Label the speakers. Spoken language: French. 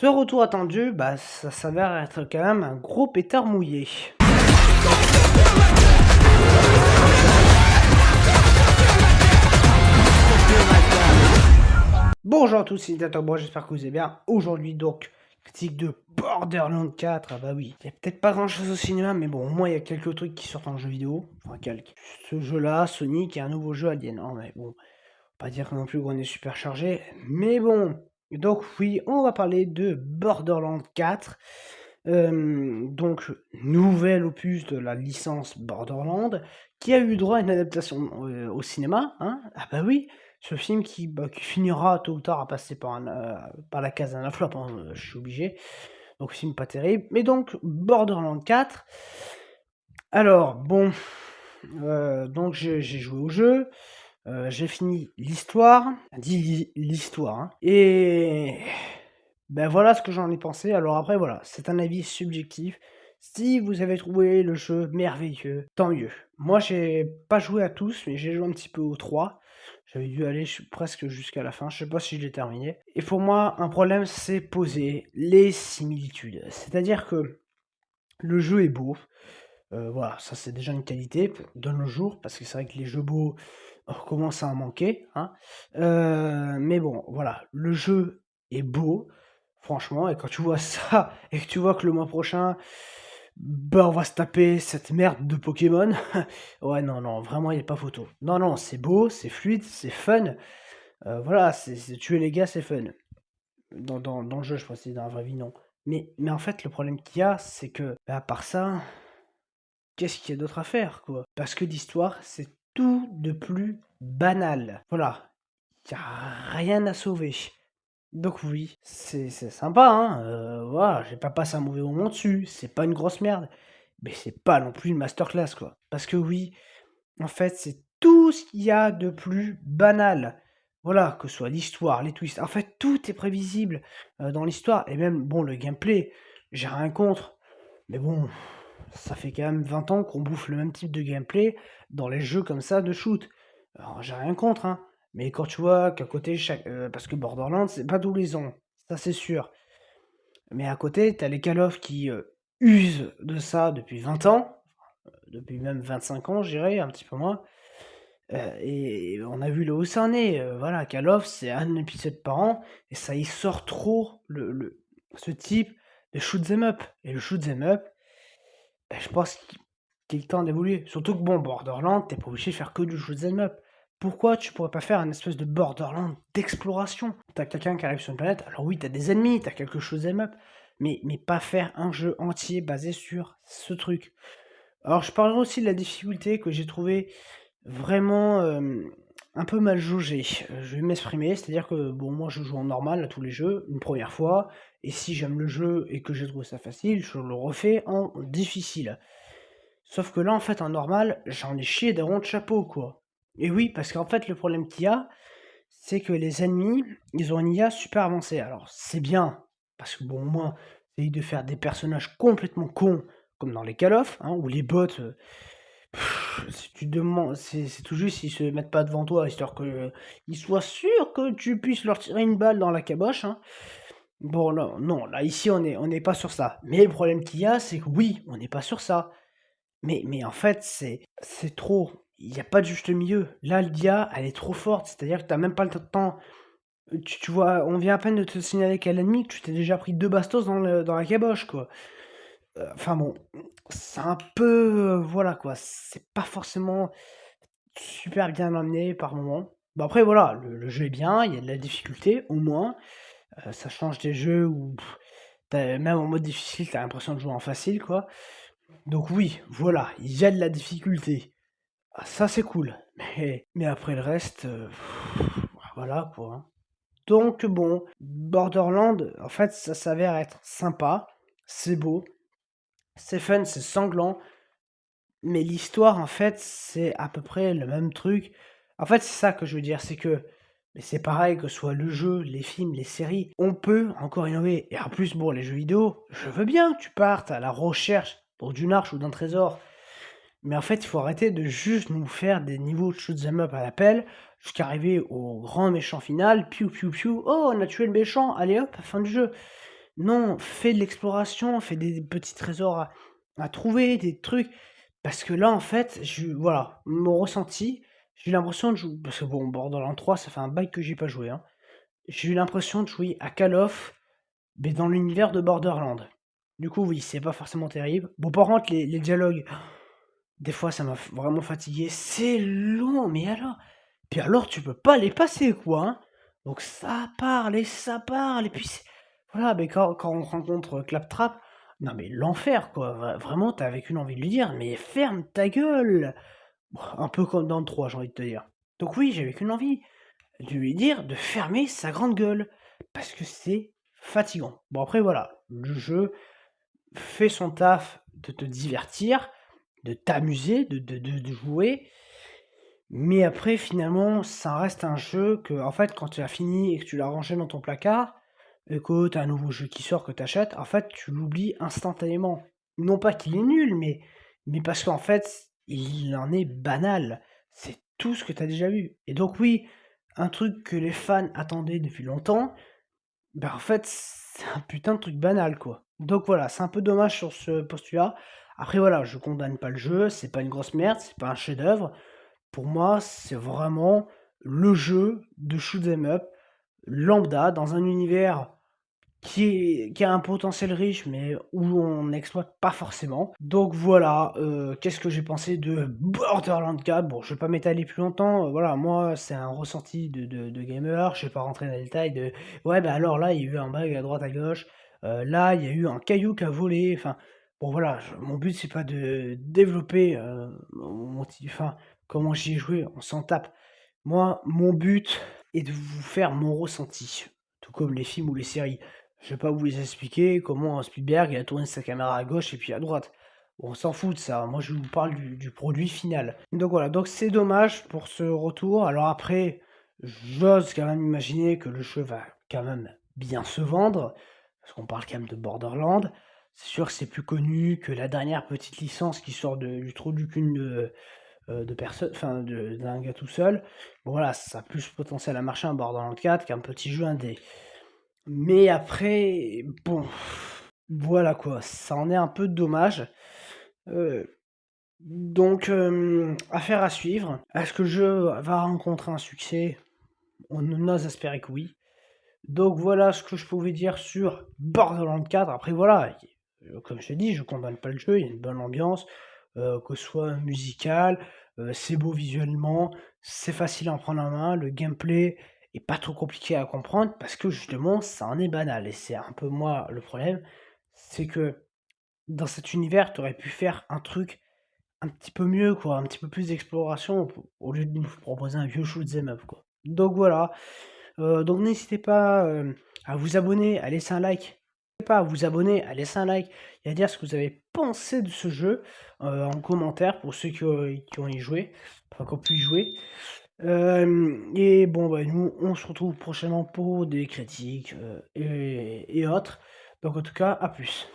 Speaker 1: Ce retour attendu, bah, ça s'avère être quand même un gros pétard mouillé. Bonjour à tous, c'est Nintendo, j'espère que vous allez bien. Aujourd'hui donc, critique de Borderlands 4. Ah bah oui, il n'y a peut-être pas grand chose au cinéma, mais bon, au moins il y a quelques trucs qui sortent en jeu vidéo. Enfin, quelques. Ce jeu-là, Sonic et un nouveau jeu Alien. Non mais bon, pas dire non plus qu'on est super chargé. Mais bon, donc oui, on va parler de Borderlands 4. Donc, nouvel opus de la licence Borderlands, qui a eu droit à une adaptation au cinéma. Hein. Ah bah oui, ce film qui finira tôt ou tard à passer par la case d'un flop, hein, je suis obligé. Donc, film pas terrible. Mais donc, Borderlands 4. Alors, bon, donc j'ai joué au jeu. J'ai fini l'histoire, dit l'histoire, hein, et ben voilà ce que j'en ai pensé. Alors après, voilà, c'est un avis subjectif. Si vous avez trouvé le jeu merveilleux, tant mieux. Moi, j'ai pas joué à tous, mais j'ai joué un petit peu aux 3. J'avais dû aller presque jusqu'à la fin. Je sais pas si je l'ai terminé. Et pour moi, un problème s'est posé, les similitudes. C'est-à-dire que le jeu est beau. Voilà, ça c'est déjà une qualité de nos jours, parce que c'est vrai que les jeux beaux commencent à en manquer, hein. Mais bon, voilà, le jeu est beau, franchement, et quand tu vois ça, et que tu vois que le mois prochain, bah, on va se taper cette merde de Pokémon, ouais, non, non, vraiment, il n'y a pas photo. Non, non, c'est beau, c'est fluide, c'est fun, voilà, c'est tuer les gars, c'est fun. Dans le jeu, je précise, dans la vraie vie, non. Mais en fait, le problème qu'il y a, c'est que, bah, à part ça, qu'est-ce qu'il y a d'autre à faire, quoi? Parce que l'histoire, c'est tout de plus banal. Voilà, il y a rien à sauver. Donc oui, c'est sympa, hein, voilà, j'ai pas passé un mauvais moment dessus, c'est pas une grosse merde, mais c'est pas non plus une masterclass, quoi. Parce que oui, en fait, c'est tout ce qu'il y a de plus banal. Voilà, que ce soit l'histoire, les twists, en fait, tout est prévisible, dans l'histoire et même, bon, le gameplay, j'ai rien contre, mais bon, ça fait quand même 20 ans qu'on bouffe le même type de gameplay dans les jeux comme ça de shoot. Alors j'ai rien contre, hein, mais quand tu vois qu'à côté parce que Borderlands, c'est pas tous les ans, ça c'est sûr. Mais à côté, t'as les Call of qui, usent de ça depuis 20 ans, depuis même 25 ans, je dirais, un petit peu moins. Et on a vu le haut ça en est, voilà, Call of, c'est un épisode par an et ça y sort trop ce type de shoot 'em up et le shoot 'em up, bah, je pense qu'il est temps d'évoluer. Surtout que bon, Borderlands, t'es pas obligé de faire que du shoot 'em up. Pourquoi tu pourrais pas faire un espèce de Borderlands d'exploration? T'as quelqu'un qui arrive sur une planète, alors oui, t'as des ennemis, t'as quelque chose 'em up, mais pas faire un jeu entier basé sur ce truc. Alors je parlerai aussi de la difficulté que j'ai trouvé vraiment un peu mal jaugée. Je vais m'exprimer, c'est-à-dire que bon, moi je joue en normal à tous les jeux, une première fois, et si j'aime le jeu et que j'ai trouvé ça facile, je le refais en difficile. Sauf que là, en fait, en normal, j'en ai chié des ronds de chapeau, quoi. Et oui, parce qu'en fait, le problème qu'il y a, c'est que les ennemis, ils ont une IA super avancée. Alors, c'est bien, parce que bon, au moins, c'est de faire des personnages complètement cons, comme dans les Call of, hein, où les bots, si tu demandes, c'est tout juste s'ils se mettent pas devant toi, histoire que ils soient sûrs que tu puisses leur tirer une balle dans la caboche, hein. Bon, non, non, là, ici, on n'est pas sur ça. Mais le problème qu'il y a, c'est que oui, on n'est pas sur ça. Mais en fait, c'est trop. Il y a pas de juste milieu. Là, l'IA, elle est trop forte, c'est-à-dire que tu même pas le temps, tu vois, on vient à peine de te signaler qu'il y a l'ennemi, que tu t'es déjà pris 2 bastos dans la caboche, quoi. Enfin bon, c'est un peu, voilà, quoi, c'est pas forcément super bien amené par moment. Bah, après voilà, le jeu est bien, il y a de la difficulté, au moins, ça change des jeux où tu même en mode difficile, tu as l'impression de jouer en facile, quoi. Donc oui, voilà, il y a de la difficulté. Ah, ça c'est cool. Mais après le reste, voilà quoi, hein. Donc bon, Borderlands, en fait, ça s'avère être sympa, c'est beau, c'est fun, c'est sanglant, mais l'histoire, en fait, c'est à peu près le même truc. En fait, c'est ça que je veux dire, c'est que mais c'est pareil que ce soit le jeu, les films, les séries, on peut encore innover. Et en plus, bon, les jeux vidéo, je veux bien que tu partes à la recherche pour d'une arche ou d'un trésor. Mais en fait, il faut arrêter de juste nous faire des niveaux de shoot 'em up à l'appel, jusqu'à arriver au grand méchant final, piou piou piou, oh on a tué le méchant, allez hop, fin du jeu. Non, fais de l'exploration, fais des petits trésors à trouver, des trucs. Parce que là, en fait, voilà, mon ressenti, j'ai eu l'impression de jouer. Parce que bon, Borderlands 3, ça fait un bail que j'ai pas joué, hein. J'ai eu l'impression de jouer à Call of, mais dans l'univers de Borderlands. Du coup, oui, c'est pas forcément terrible. Bon, par contre, les dialogues, des fois, ça m'a vraiment fatigué. C'est long, mais alors. Puis alors, tu peux pas les passer, quoi, hein. Donc ça parle, et puis voilà, mais quand on rencontre Claptrap, non mais l'enfer, quoi. Vraiment, t'avais qu'une envie de lui dire, mais ferme ta gueule. Bon, un peu comme dans le 3, j'ai envie de te dire. Donc oui, j'avais qu'une envie, de lui dire de fermer sa grande gueule, parce que c'est fatigant. Bon après voilà, le jeu fait son taf de te divertir, de t'amuser, de jouer, mais après finalement ça reste un jeu que, en fait, quand tu as fini et que tu l'as rangé dans ton placard, et que tu as un nouveau jeu qui sort que tu achètes, en fait tu l'oublies instantanément. Non pas qu'il est nul, mais parce qu'en fait il en est banal. C'est tout ce que tu as déjà vu. Et donc oui, un truc que les fans attendaient depuis longtemps, ben en fait, c'est un putain de truc banal, quoi. Donc voilà, c'est un peu dommage sur ce postulat. Après voilà, je condamne pas le jeu, c'est pas une grosse merde, c'est pas un chef-d'œuvre. Pour moi, c'est vraiment le jeu de shoot 'em up lambda dans un univers qui a un potentiel riche, mais où on n'exploite pas forcément. Donc voilà, qu'est-ce que j'ai pensé de Borderlands 4? Bon, je vais pas m'étaler plus longtemps, voilà, moi, c'est un ressenti de gamer, je vais pas rentrer dans les détails de: «Ouais, bah, alors là, il y a eu un bug à droite, à gauche, là, il y a eu un caillou qui a volé», enfin, bon voilà, mon but, c'est pas de développer, enfin, comment j'y ai joué, on s'en tape. Moi, mon but est de vous faire mon ressenti, tout comme les films ou les séries. Je vais pas vous les expliquer comment Spielberg il a tourné sa caméra à gauche et puis à droite. On s'en fout de ça. Moi, je vous parle du produit final. Donc voilà, donc c'est dommage pour ce retour. Alors après, j'ose quand même imaginer que le jeu va quand même bien se vendre, parce qu'on parle quand même de Borderland. C'est sûr que c'est plus connu que la dernière petite licence qui sort du trou du cul de personne, enfin d'un gars tout seul. Bon voilà, ça a plus potentiel à marcher un Borderlands 4 qu'un petit jeu indé. Mais après, bon, voilà quoi, ça en est un peu dommage. Donc, affaire à suivre. Est-ce que le jeu va rencontrer un succès? On ose espérer que oui. Donc voilà ce que je pouvais dire sur Borderlands 4. Après voilà, comme je t'ai dit, je condamne pas le jeu, il y a une bonne ambiance, que ce soit musical, c'est beau visuellement, c'est facile à en prendre en main, le gameplay est pas trop compliqué à comprendre parce que justement ça en est banal et c'est un peu moi le problème, c'est que dans cet univers, tu aurais pu faire un truc un petit peu mieux quoi, un petit peu plus d'exploration au lieu de nous proposer un vieux shoot 'em up quoi. Donc voilà, donc n'hésitez pas, à vous abonner, à laisser un like. N'hésitez pas à vous abonner, à laisser un like et à dire ce que vous avez pensé de ce jeu, en commentaire pour ceux qui ont y joué, enfin qui ont pu y jouer. Et bon, bah, nous, on se retrouve prochainement pour des critiques, et autres. Donc en tout cas, à plus.